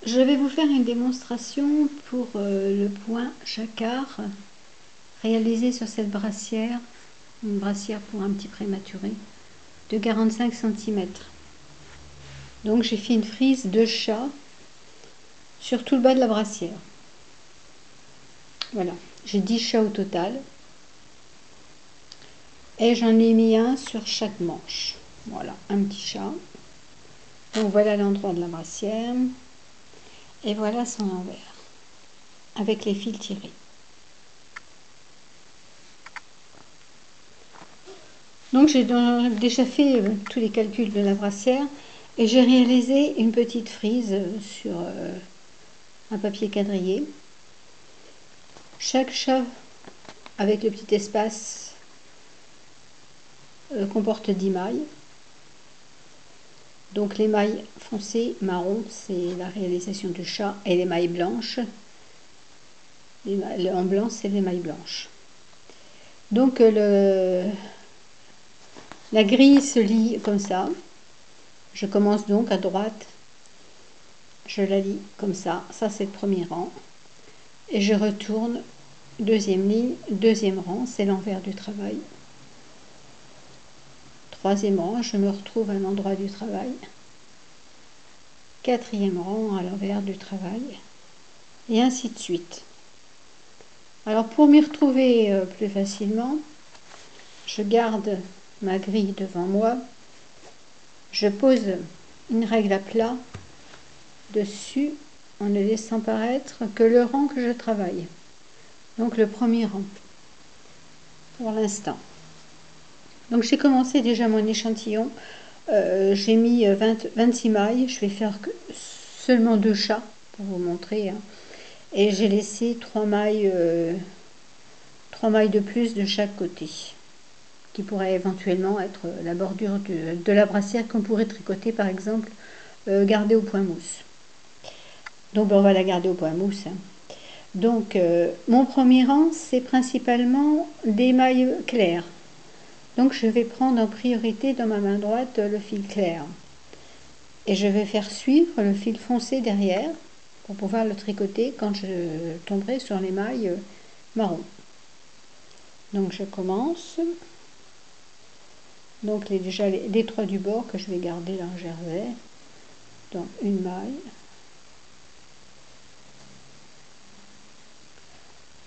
Je vais vous faire une démonstration pour le point jacquard réalisé sur cette brassière, une brassière pour un petit prématuré de 45 cm. Donc j'ai fait une frise de chat sur tout le bas de la brassière. Voilà, j'ai 10 chats au total. Et j'en ai mis un sur chaque manche. Voilà, un petit chat. Donc voilà l'endroit de la brassière. Et voilà son envers, avec les fils tirés. Donc j'ai déjà fait tous les calculs de la brassière et j'ai réalisé une petite frise sur un papier quadrillé. Chaque chat avec le petit espace comporte 10 mailles. Donc les mailles foncées marron, c'est la réalisation du chat, et les mailles blanches, en blanc, c'est les mailles blanches. Donc la grille se lie comme ça. Je commence donc à droite, je la lie comme ça c'est le premier rang. Et je retourne, deuxième ligne, deuxième rang, c'est l'envers du travail. Troisième rang, je me retrouve à l'endroit du travail. Quatrième rang, à l'envers du travail. Et ainsi de suite. Alors pour m'y retrouver plus facilement, je garde ma grille devant moi. Je pose une règle à plat dessus en ne laissant paraître que le rang que je travaille. Donc le premier rang pour l'instant. Donc j'ai commencé déjà mon échantillon. J'ai mis 26 mailles. Je vais faire seulement 2 chats pour vous montrer. Hein. Et j'ai laissé 3 mailles de plus de chaque côté, qui pourrait éventuellement être la bordure de la brassière qu'on pourrait tricoter par exemple, garder au point mousse. Donc on va la garder au point mousse. Hein. Donc mon premier rang, c'est principalement des mailles claires. Donc je vais prendre en priorité dans ma main droite le fil clair. Et je vais faire suivre le fil foncé derrière pour pouvoir le tricoter quand je tomberai sur les mailles marron. Donc je commence. Donc déjà les 3 du bord que je vais garder là en jersey. Donc une maille.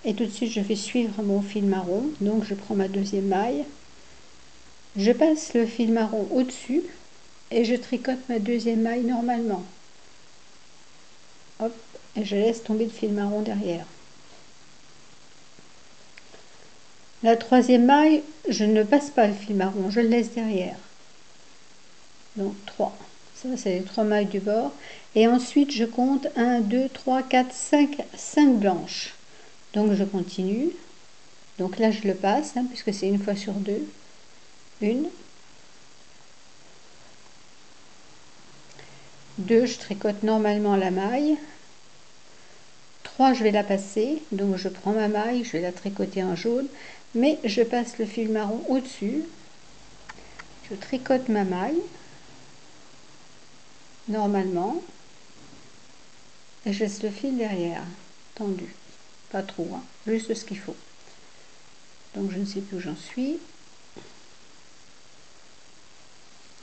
Et tout de suite je vais suivre mon fil marron. Donc je prends ma deuxième maille. Je passe le fil marron au-dessus et je tricote ma deuxième maille normalement. Hop, et je laisse tomber le fil marron derrière. La troisième maille, je ne passe pas le fil marron, je le laisse derrière. Donc 3. Ça, c'est les 3 mailles du bord. Et ensuite, je compte 1, 2, 3, 4, 5 blanches. Donc je continue. Donc là, je le passe, hein, puisque c'est une fois sur 2. 1. 2, je tricote normalement la maille. 3, je vais la passer. Donc je prends ma maille, je vais la tricoter en jaune. Mais je passe le fil marron au-dessus. Je tricote ma maille. Normalement. Et je laisse le fil derrière, tendu. Pas trop, hein, juste ce qu'il faut. Donc je ne sais plus où j'en suis.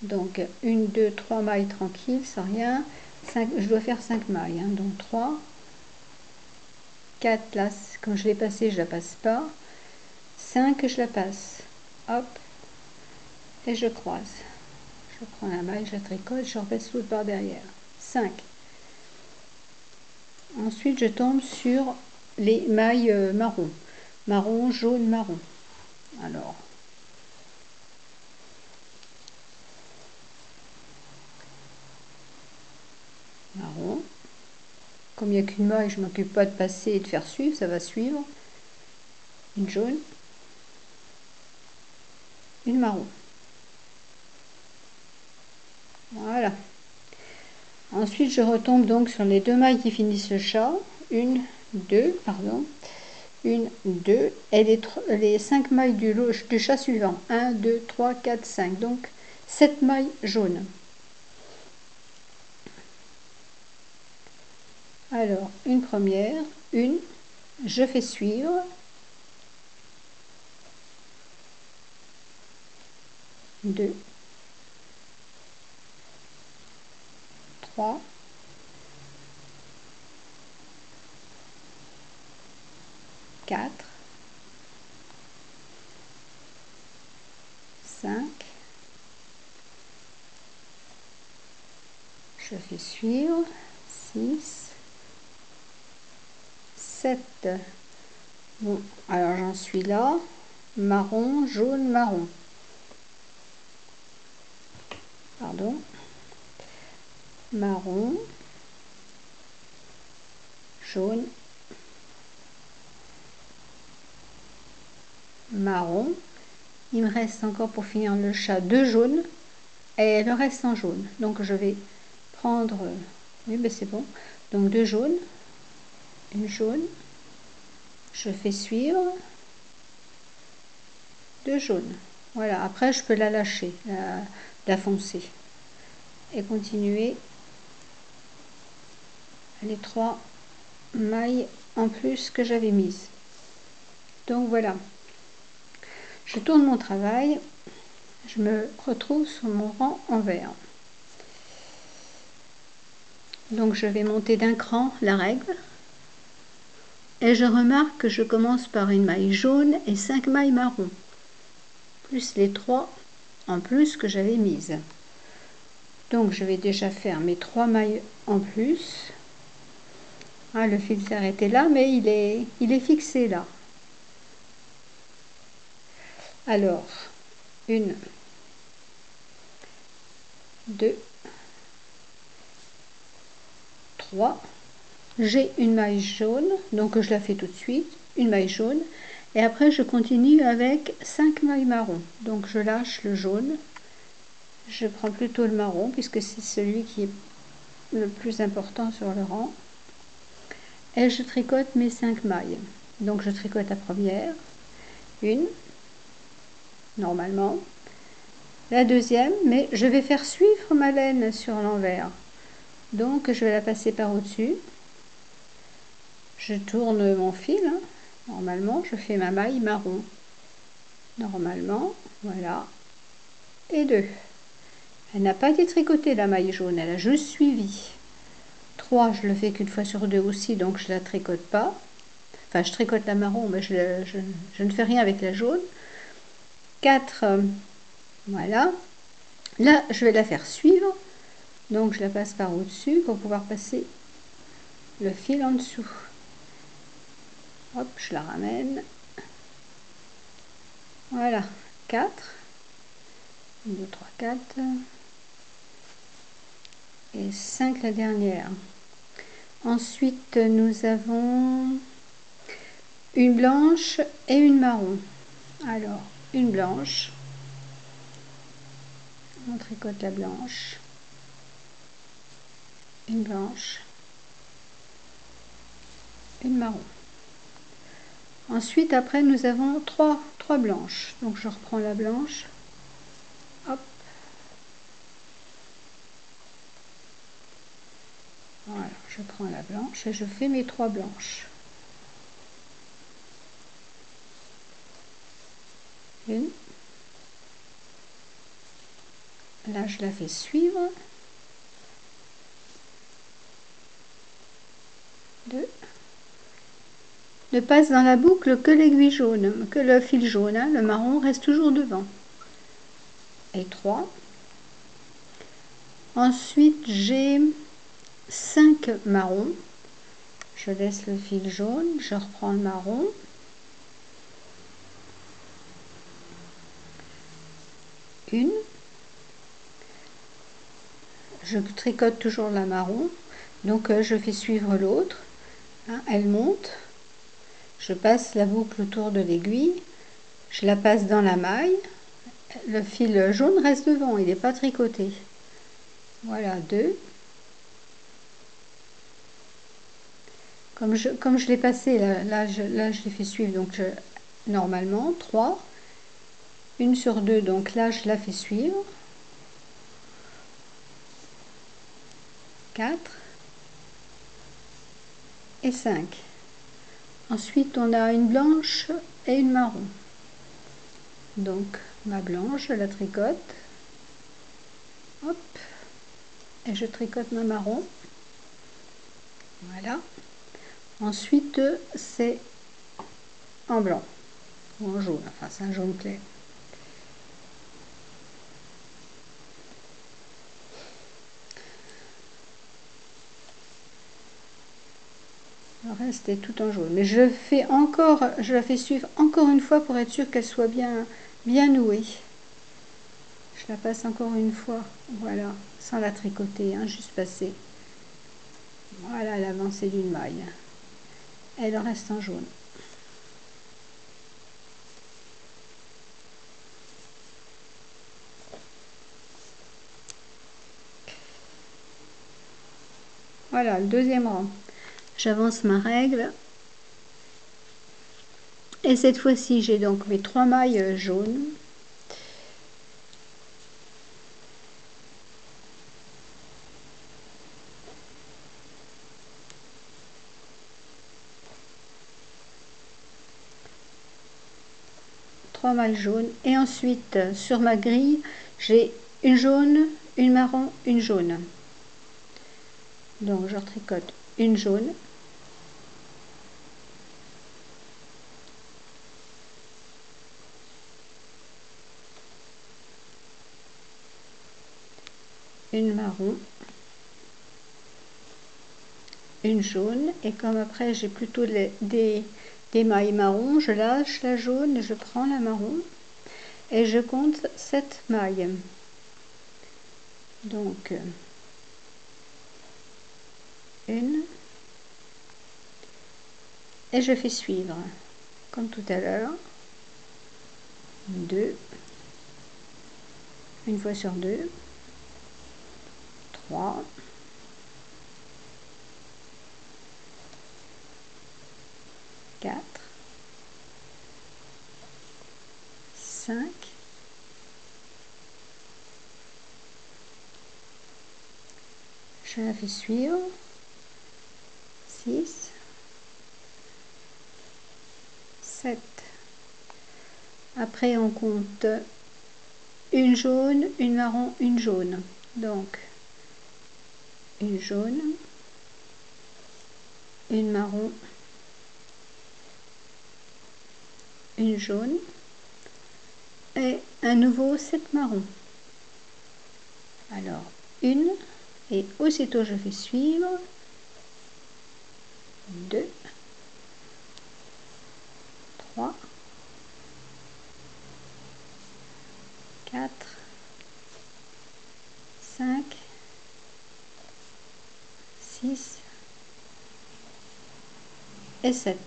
Donc 1, 2, 3 mailles tranquilles, sans rien. 5, je dois faire 5 mailles. Hein, donc 3, 4, là, comme je l'ai passée, je la passe pas. 5, je la passe. Hop. Et je croise. Je prends la maille, je la tricote, je repasse l'autre par derrière. 5. Ensuite, je tombe sur les mailles marron. Marron, jaune, marron. Alors, marron. Comme il n'y a qu'une maille, je ne m'occupe pas de passer et de faire suivre, ça va suivre. Une jaune. Une marron. Voilà. Ensuite, je retombe donc sur les 2 mailles qui finissent le chat. 1, 2, pardon. 1, 2. Et les 5 mailles du chat suivant. 1, 2, 3, 4, 5. Donc 7 mailles jaunes. Alors, une première, une, je fais suivre, deux, trois, quatre, cinq, je fais suivre, 6, 7. Bon, alors j'en suis là, marron, jaune, marron. Pardon. Marron, jaune, marron. Il me reste encore pour finir le chat 2 jaunes et le reste en jaune. Donc je vais prendre, oui ben c'est bon, donc 2 jaunes, une jaune, je fais suivre, 2 jaunes. Voilà, après je peux la lâcher, la foncer et continuer les 3 mailles en plus que j'avais mises. Donc voilà, je tourne mon travail, je me retrouve sur mon rang en vert. Donc je vais monter d'un cran la règle et je remarque que je commence par une maille jaune et 5 mailles marron, plus les 3 en plus que j'avais mises. Donc je vais déjà faire mes 3 mailles en plus. Ah, le fil s'est arrêté là, mais il est fixé là. Alors, 1, 2, 3. J'ai une maille jaune, donc je la fais tout de suite, une maille jaune. Et après, je continue avec 5 mailles marron. Donc je lâche le jaune. Je prends plutôt le marron, puisque c'est celui qui est le plus important sur le rang. Et je tricote mes 5 mailles. Donc je tricote la première, une, normalement, la deuxième, mais je vais faire suivre ma laine sur l'envers. Donc je vais la passer par au-dessus. Je tourne mon fil, hein. Normalement je fais ma maille marron. Normalement, voilà. Et 2. Elle n'a pas été tricotée la maille jaune, elle a juste suivi. 3, je le fais qu'une fois sur 2 aussi, donc je la tricote pas. Enfin, je tricote la marron, mais je ne fais rien avec la jaune. 4, voilà. Là, je vais la faire suivre. Donc, je la passe par au-dessus pour pouvoir passer le fil en dessous. Hop, je la ramène. Voilà, 4. 1, 2, 3, 4. Et 5 la dernière. Ensuite, nous avons une blanche et une marron. Alors, une blanche. On tricote la blanche. Une blanche. Une marron. Ensuite, après, nous avons 3 blanches. Donc, je reprends la blanche. Hop. Voilà, je prends la blanche et je fais mes 3 blanches. Une. Là, je la fais suivre. 2. Ne passe dans la boucle que l'aiguille jaune, que le fil jaune, hein, le marron reste toujours devant. Et 3. Ensuite, j'ai 5 marrons. Je laisse le fil jaune, je reprends le marron. Une. Je tricote toujours la marron, donc je fais suivre l'autre. Hein, elle monte. Je passe la boucle autour de l'aiguille. Je la passe dans la maille. Le fil jaune reste devant, il n'est pas tricoté. Voilà, 2. Comme je l'ai passé, là, je l'ai fait suivre, donc normalement, 3. Une sur 2, donc là, je la fais suivre. 4. et 5. Ensuite, on a une blanche et une marron. Donc, ma blanche, je la tricote. Hop. Et je tricote ma marron. Voilà. Ensuite, c'est en blanc ou en jaune. Enfin, c'est un jaune clair. Le reste est tout en jaune. Mais je la fais suivre encore une fois pour être sûre qu'elle soit bien nouée. Je la passe encore une fois, voilà, sans la tricoter, hein, juste passer. Voilà l'avancée d'une maille. Elle reste en jaune. Voilà, le deuxième rang. J'avance ma règle. Et cette fois-ci, j'ai donc mes 3 mailles jaunes. Mailles jaunes. Et ensuite, sur ma grille, j'ai une jaune, une marron, une jaune. Donc, je retricote une jaune. Une marron, une jaune, et comme après j'ai plutôt des mailles marron, je lâche la jaune et je prends la marron et je compte 7 mailles. Donc une, et je fais suivre comme tout à l'heure, 2, une fois sur 2, 3, 4, 5, je la fais suivre, 6, 7. Après on compte une jaune, une marron, une jaune. Donc une jaune, une marron, une jaune et un nouveau 7 marron. Alors une, et aussitôt je fais suivre 2, 3, 4, 5, 6 et 7.